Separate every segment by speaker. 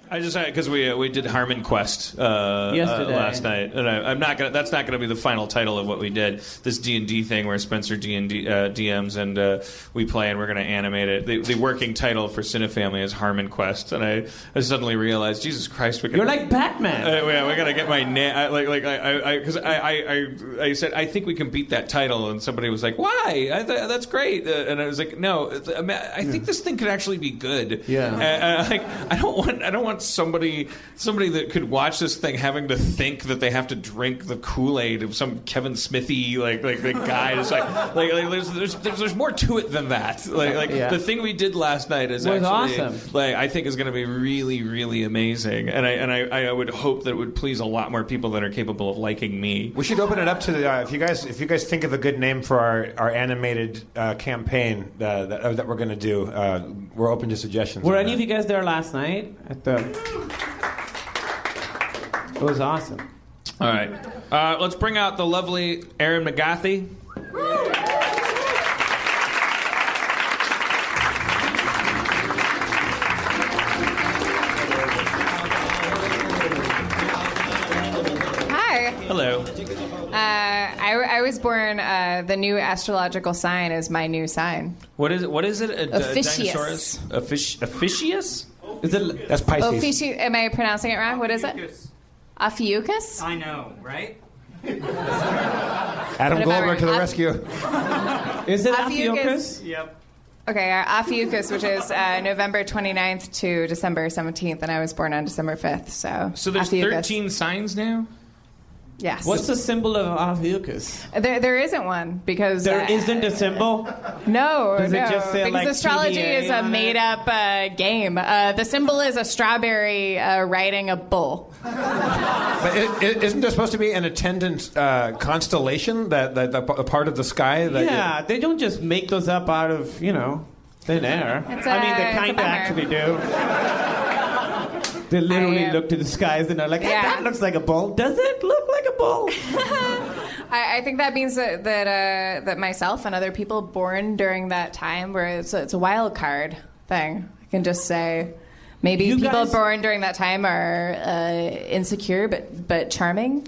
Speaker 1: I just because we did Harmon Quest
Speaker 2: yesterday
Speaker 1: last night, and I'm not gonna. That's not gonna be the final title of what we did. This D&D thing where Spencer DMs and we play, and we're gonna animate it. The working title for Cinefamily is Harmon Quest, and I suddenly realized, Jesus Christ,
Speaker 2: you're like Batman.
Speaker 1: We gotta get my name. Because I said I think we can beat that title, and somebody was like, "Why? That's great," and I was like, "No, I think this thing could actually be good."
Speaker 2: Yeah.
Speaker 1: I don't want somebody that could watch this thing having to think that they have to drink the Kool-Aid of some Kevin Smithy like the guy. It's there's more to it than that. The thing we did last night is actually
Speaker 2: awesome.
Speaker 1: I think is going to be really, really amazing, and I would hope that it would please a lot more people that are capable of liking me.
Speaker 3: We should open it up to the if you guys think of a good name for our animated campaign that we're going to do. We're open to suggestions.
Speaker 2: Were any of you guys there last night? It was awesome.
Speaker 1: All right. Let's bring out the lovely Erin McGathy.
Speaker 4: Hi.
Speaker 1: Hello.
Speaker 4: I was born. The new astrological sign is my new sign.
Speaker 1: What is it?
Speaker 4: Officius.
Speaker 1: Officius?
Speaker 3: That's Pisces.
Speaker 4: Am I pronouncing it wrong? What is it? Ophiuchus?
Speaker 5: I know, right?
Speaker 3: Adam Goldberg to the rescue.
Speaker 2: Is it Ophiuchus?
Speaker 5: Yep.
Speaker 4: Okay, Ophiuchus, which is November 29th to December 17th, and I was born on December 5th. So
Speaker 1: there's
Speaker 4: Ophiuchus.
Speaker 1: 13 signs now?
Speaker 4: Yes.
Speaker 2: What's the symbol of Ophiuchus?
Speaker 4: There isn't one because
Speaker 2: there isn't a symbol.
Speaker 4: No,
Speaker 2: Does it just say,
Speaker 4: because
Speaker 2: like,
Speaker 4: astrology
Speaker 2: TVA
Speaker 4: is a made-up game. The symbol is a strawberry riding a bull.
Speaker 3: But isn't there supposed to be an attendant constellation that a part of the sky?
Speaker 2: Yeah, they don't just make those up out of thin air. They kind of actually do. They literally look to the skies and are like, hey, that looks like a bull. Does it look like a bull?
Speaker 4: I think that means that myself and other people born during that time, where it's a wild card thing. I can just say, maybe people born during that time are insecure but charming.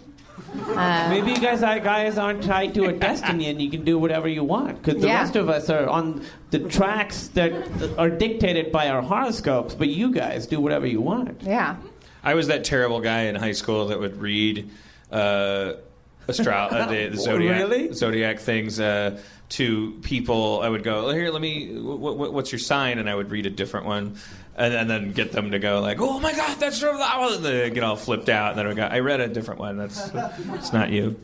Speaker 2: Maybe you guys aren't tied to a destiny and you can do whatever you want. Because the rest of us are on the tracks that are dictated by our horoscopes, but you guys do whatever you want.
Speaker 4: Yeah.
Speaker 1: I was that terrible guy in high school that would read the zodiac things to people. I would go, here, what's your sign? And I would read a different one. And then get them to go like, oh my God, that's from that one. And they get all flipped out. And then I read a different one. It's not you.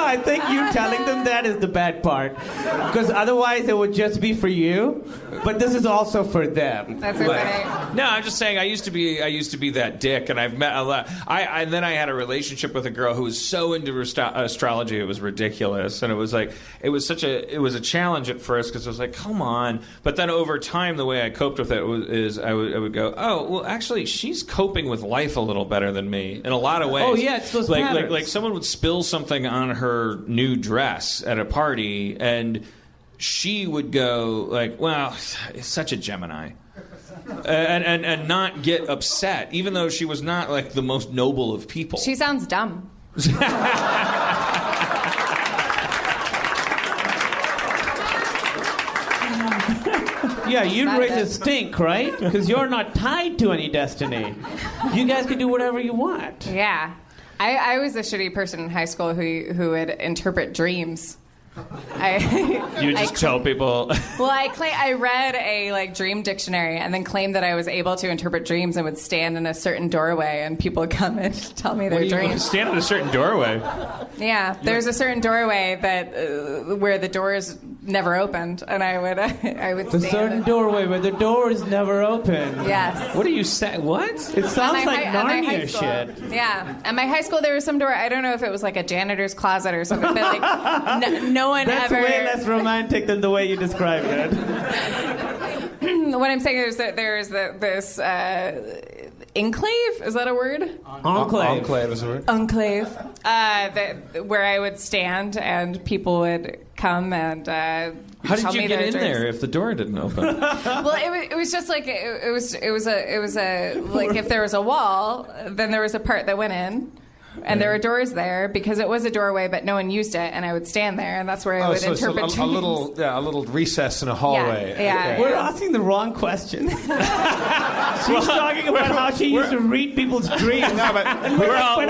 Speaker 2: I think you telling them that is the bad part. Because otherwise it would just be for you. But this is also for them.
Speaker 4: That's okay.
Speaker 1: No, I'm just saying I used to be that dick, and I've met a lot. And then I had a relationship with a girl who was so into astrology it was ridiculous, and it was a challenge at first because I was like, come on. But then over time, the way I coped with it is I would go, oh well, actually she's coping with life a little better than me in a lot of ways.
Speaker 2: Oh yeah, it's those patterns.
Speaker 1: Like someone would spill something on her new dress at a party, and she would go like, well, it's such a Gemini. And not get upset, even though she was not like the most noble of people.
Speaker 4: She sounds dumb.
Speaker 2: Yeah, you'd raise a stink, right? Because you're not tied to any destiny. You guys can do whatever you want.
Speaker 4: Yeah. I was a shitty person in high school who would interpret dreams.
Speaker 1: You just tell people.
Speaker 4: Well, I read a dream dictionary and then claimed that I was able to interpret dreams and would stand in a certain doorway and people would come and tell me their dreams.
Speaker 1: Stand in a certain doorway?
Speaker 4: Yeah, there's a certain doorway that where the doors never opened, and I would
Speaker 2: the certain doorway where the door is never open.
Speaker 4: Yes.
Speaker 1: What are you saying? What?
Speaker 2: It sounds like Narnia shit.
Speaker 4: Yeah. At my high school, there was some door. I don't know if it was like a janitor's closet or something, but no one
Speaker 2: That's
Speaker 4: ever.
Speaker 2: That's way less romantic than the way you described it.
Speaker 4: What I'm saying is that there's this enclave. Is that a word?
Speaker 3: Enclave is a word.
Speaker 4: Enclave. Where I would stand and people would come and
Speaker 1: how did you get in there if the door didn't open?
Speaker 4: Well, it was just like it was like if there was a wall, then there was a part that went in. And there were doors there because it was a doorway, but no one used it, and I would stand there, and that's where I would interpret dreams.
Speaker 3: A little recess in a hallway.
Speaker 4: Yeah.
Speaker 2: We're asking the wrong question. She's talking about how she used to read people's dreams.
Speaker 3: No, but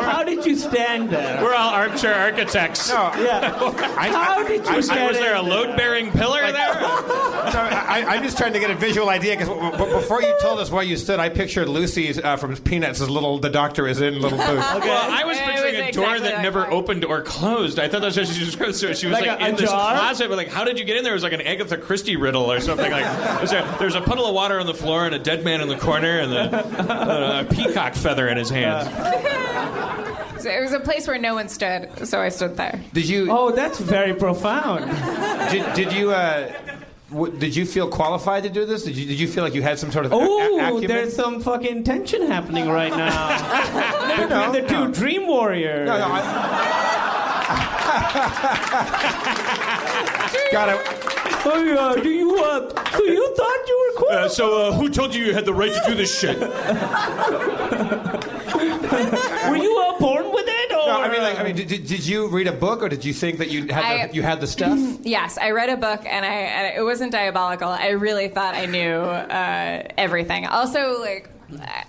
Speaker 2: how did you stand there?
Speaker 1: We're all armchair architects.
Speaker 3: No,
Speaker 2: how did you stand?
Speaker 1: Was there a load-bearing pillar there?
Speaker 3: I'm just trying to get a visual idea because before you told us where you stood, I pictured Lucy from Peanuts as the doctor is in little booth.
Speaker 1: Okay. Well, I was picturing a door that never opened or closed. I thought that's what she was going to do. She was like in this closet, but how did you get in there? It was like an Agatha Christie riddle or something. There's a puddle of water on the floor and a dead man in the corner and a peacock feather in his hand.
Speaker 4: So it was a place where no one stood, so I stood there.
Speaker 3: Did you?
Speaker 2: Oh, that's very profound.
Speaker 3: Did you? Did you feel qualified to do this? Did you feel like you had some sort of acumen?
Speaker 2: There's some fucking tension happening right now. Between the two dream warriors.
Speaker 3: No, Got it.
Speaker 2: Oh yeah, so you thought you were cool?
Speaker 1: So who told you had the right to do this shit?
Speaker 2: Were you born with it? Or?
Speaker 3: No, I mean, did you read a book, or did you think that you had the stuff?
Speaker 4: Yes, I read a book, and it wasn't diabolical. I really thought I knew everything. Also,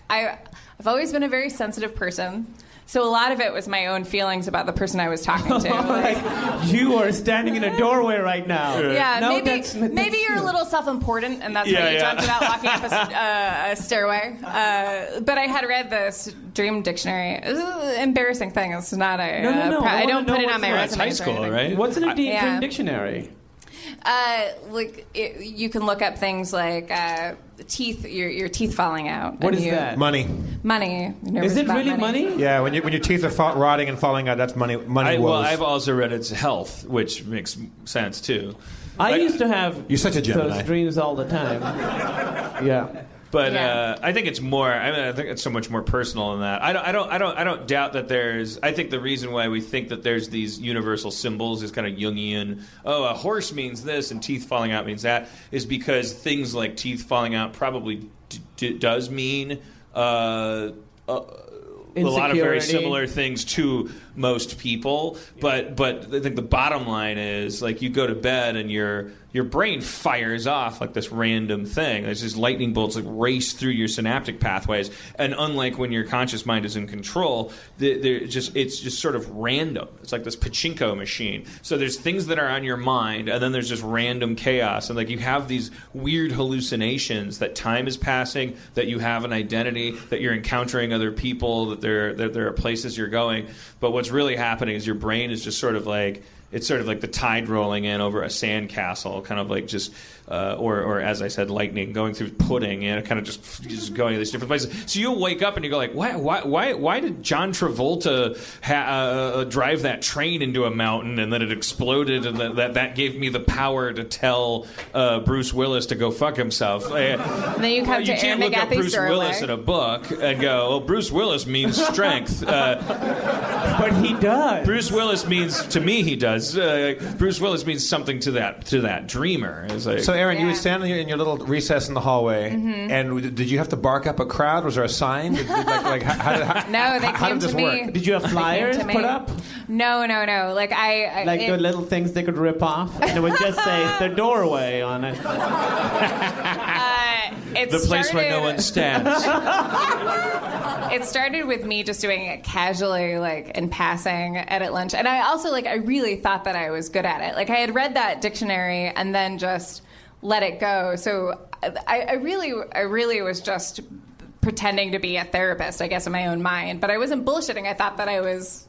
Speaker 4: I've always been a very sensitive person. So a lot of it was my own feelings about the person I was talking to.
Speaker 2: You are standing in a doorway right now.
Speaker 4: Yeah, no, maybe you're a little self-important, and that's why you jumped without walking up a stairway. But I had read this dream dictionary. It was an embarrassing thing. It's not a...
Speaker 2: No.
Speaker 4: I don't put it on my resume.
Speaker 1: It's high school, right?
Speaker 2: What's in a dream dictionary?
Speaker 4: You can look up things like teeth, your teeth falling out.
Speaker 2: What is that?
Speaker 3: Money.
Speaker 4: Is
Speaker 2: it really money?
Speaker 3: Yeah, when your teeth are rotting and falling out, that's money.
Speaker 1: Well, I've also read it's health, which makes sense too.
Speaker 2: I used to have
Speaker 3: you're such a Gemini.
Speaker 2: those dreams all the time. Yeah.
Speaker 1: But I think it's more. I think it's so much more personal than that. I don't doubt that there's. I think the reason why we think that there's these universal symbols is kind of Jungian. Oh, a horse means this, and teeth falling out means that. Is because things like teeth falling out probably does mean a lot of very similar things to most people. But I think the bottom line is you go to bed and your brain fires off this random thing. There's just lightning bolts race through your synaptic pathways, and unlike when your conscious mind is in control, it's just sort of random. It's like this pachinko machine. So there's things that are on your mind, and then there's just random chaos, and you have these weird hallucinations that time is passing, that you have an identity, that you're encountering other people, that there are places you're going. But what's really happening is your brain is just sort of it's sort of like the tide rolling in over a sandcastle, kind of or as I said, lightning going through pudding, kind of just going to these different places. So you'll wake up and you go why did John Travolta drive that train into a mountain and then it exploded and that gave me the power to tell Bruce Willis to go fuck himself.
Speaker 4: Then you come to
Speaker 1: can't look up Bruce Willis in a book and go, well, Bruce Willis means strength.
Speaker 2: But he does.
Speaker 1: Bruce Willis means, to me, he does. Bruce Willis means something to that dreamer.
Speaker 3: So, Aaron, you would stand in your little recess in the hallway, and did you have to bark up a crowd? Was there a sign?
Speaker 4: No, they came to me.
Speaker 3: Work?
Speaker 2: Did you have flyers put up?
Speaker 4: No.
Speaker 2: The little things they could rip off, and it would just say the doorway on it.
Speaker 1: The place where no one stands.
Speaker 4: It started with me just doing it casually, in passing at lunch, and I also I really thought that I was good at it. I had read that dictionary and then just let it go. So I really was just pretending to be a therapist, I guess, in my own mind. But I wasn't bullshitting. I thought that it was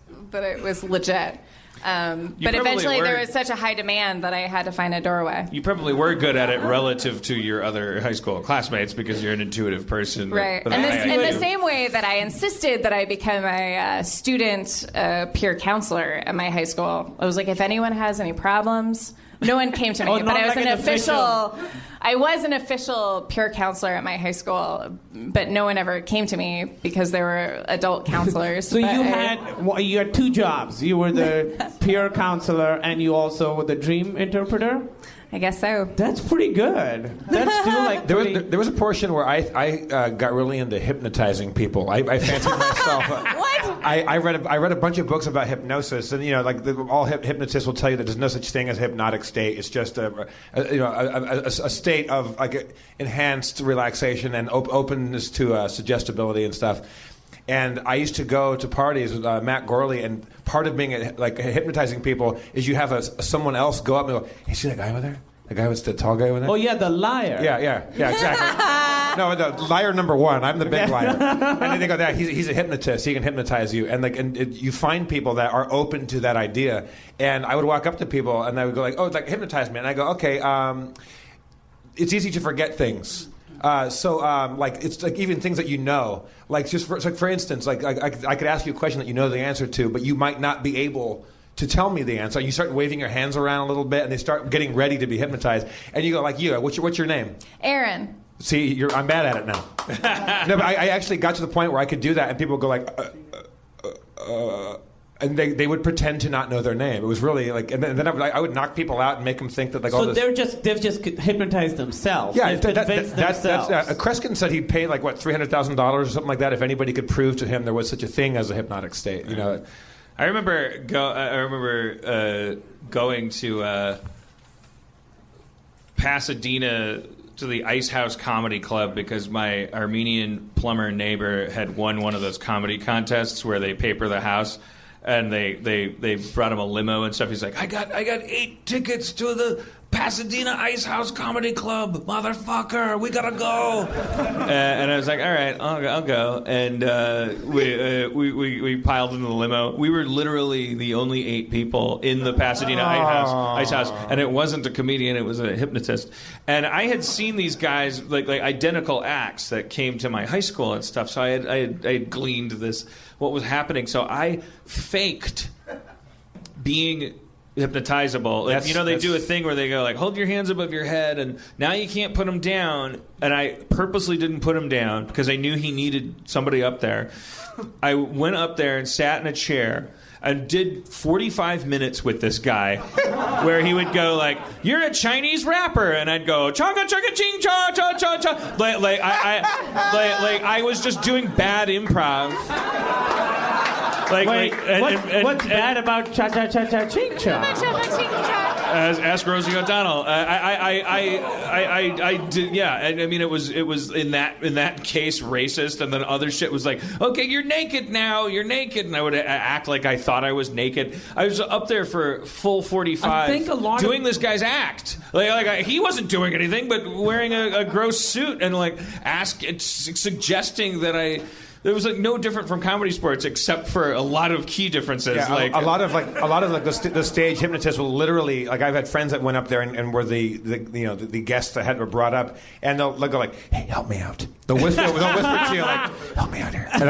Speaker 4: legit. But eventually there was such a high demand that I had to find a doorway.
Speaker 1: You probably were good at it relative to your other high school classmates because you're an intuitive person.
Speaker 4: Right. In the same way that I insisted that I become a student peer counselor at my high school. I was like, if anyone has any problems... No one came to me, but I was an official. I was an official peer counselor at my high school, but no one ever came to me because there were adult counselors.
Speaker 2: So you had two jobs. You were the peer counselor, and you also were the dream interpreter.
Speaker 4: I guess so.
Speaker 2: That's pretty good. That's still like
Speaker 3: there was a portion where I got really into hypnotizing people. I fancied myself.
Speaker 4: What?
Speaker 3: I read a bunch of books about hypnosis, and all hypnotists will tell you that there's no such thing as a hypnotic state. It's just a state of like enhanced relaxation and openness to suggestibility and stuff. And I used to go to parties with Matt Gorley, and part of being hypnotizing people is you have someone else go up and go, "Hey, see that guy over there? The guy with the tall guy over there?"
Speaker 2: Oh yeah, the liar.
Speaker 3: Yeah, exactly. No, the liar number one. I'm the big liar. And then they go, "Yeah, he's a hypnotist. He can hypnotize you." And you find people that are open to that idea. And I would walk up to people, and I would go like, "Oh, hypnotize me." And I go, "Okay, it's easy to forget things." It's like even things that you know, like just for instance, like I could ask you a question that you know the answer to, but you might not be able to tell me the answer. You start waving your hands around a little bit, and they start getting ready to be hypnotized, and you go like, what's your name?
Speaker 4: Aaron.
Speaker 3: See, I'm bad at it now. No, but I actually got to the point where I could do that, and people would go like, and they would pretend to not know their name. It was really like, and then I would knock people out and make them think that like.
Speaker 2: So they've just hypnotized themselves.
Speaker 3: Yeah,
Speaker 2: themselves.
Speaker 3: Kreskin said he'd pay like $300,000 or something like that if anybody could prove to him there was such a thing as a hypnotic state. You know.
Speaker 1: I remember going to Pasadena to the Ice House Comedy Club because my Armenian plumber neighbor had won one of those comedy contests where they paper the house. And they brought him a limo and stuff. He's like, I got 8 tickets to the Pasadena Ice House Comedy Club, motherfucker. We gotta go. And I was like, all right, I'll go. And we piled into the limo. We were literally the only 8 people in the Pasadena Ice House, and it wasn't a comedian; it was a hypnotist. And I had seen these guys like identical acts that came to my high school and stuff. So I had gleaned this. What was happening. So I faked being hypnotizable. Like, they do a thing where they go like, hold your hands above your head, and now you can't put them down. And I purposely didn't put him down because I knew he needed somebody up there. I went up there and sat in a chair and did 45 minutes with this guy where he would go like, you're a Chinese rapper, and I'd go chonga chonga ching cha cha cha cha. Like I was just doing bad improv.
Speaker 2: What's bad about cha cha cha cha ching cha?
Speaker 1: Ask Rosie O'Donnell. I did. Yeah, I mean, it was in that case racist, and then other shit was like, okay, you're naked now, you're naked, and I would act like I thought I was naked. I was up there for full 45, doing this guy's act. He wasn't doing anything, but wearing a gross suit and suggesting that it was no different from comedy sports, except for a lot of key differences.
Speaker 3: Yeah, a lot of the stage hypnotists will literally I've had friends that went up there and were the guests that were brought up, and they'll go like, hey, help me out. They'll whisper to you like, help me out here. And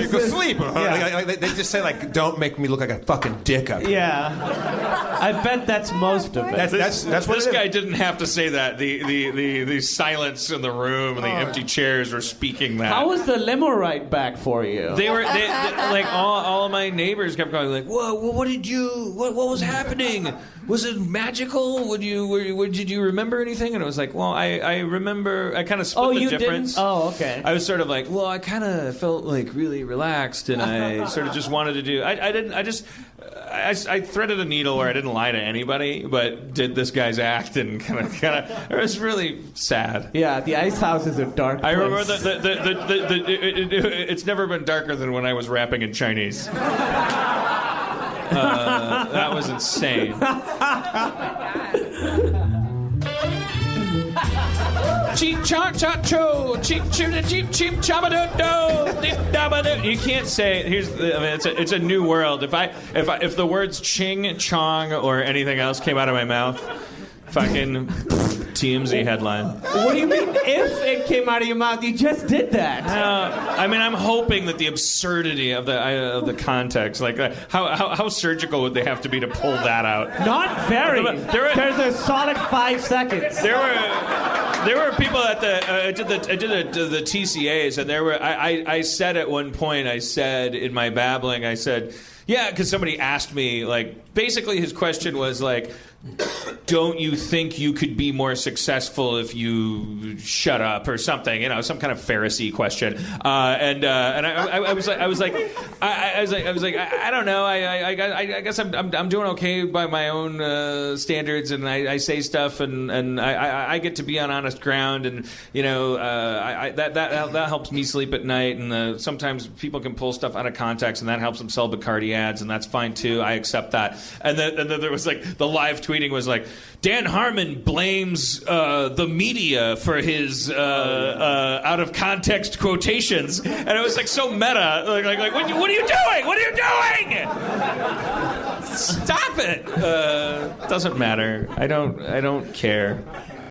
Speaker 3: you go sleep. They just say like, don't make me look like a fucking dick up here.
Speaker 2: Yeah, I bet that's most of it.
Speaker 3: That's what
Speaker 1: this guy didn't have to say that. The silence in the room and the empty chairs were speaking that.
Speaker 2: How was the limo ride back for you?
Speaker 1: They like all of my neighbors kept going like, whoa, what was happening? Was it magical? Did you remember anything? And it was like, well, I remember. I kind of split the difference.
Speaker 2: Didn't? Oh, okay.
Speaker 1: I was sort of like, well, I kind of felt like really relaxed, and I sort of just wanted to do. I threaded a needle where I didn't lie to anybody, but did this guy's act and kind of. It was really sad.
Speaker 2: Yeah, the Ice House is a dark place.
Speaker 1: I remember it's never been darker than when I was rapping in Chinese. That was insane. Cheep chop chop cho, cheep cheep cheep cheep chabadoo. You can't say. It's a new world. If the words ching, chong, or anything else came out of my mouth, fucking. TMZ headline.
Speaker 2: What do you mean if it came out of your mouth? You just did that.
Speaker 1: I mean, I'm hoping that the absurdity of the context, like how surgical would they have to be to pull that out?
Speaker 2: Not very. There's a solid 5 seconds.
Speaker 1: There were people at I did the TCAs, and I said at one point, I said in my babbling, I said, yeah, because somebody asked me, like, basically his question was like, don't you think you could be more successful if you shut up or something? You know, some kind of Pharisee question. And I was like, I don't know. I guess I'm doing okay by my own standards, and I say stuff, and I get to be on honest ground, and you know, that helps me sleep at night. And sometimes people can pull stuff out of context, and that helps them sell Bacardi ads, and that's fine too. I accept that. And then there was like the live tweeting was like, Dan Harmon blames the media for his out of context quotations, and it was like so meta. Like what are you doing? What are you doing? Stop it! Doesn't matter. I don't care.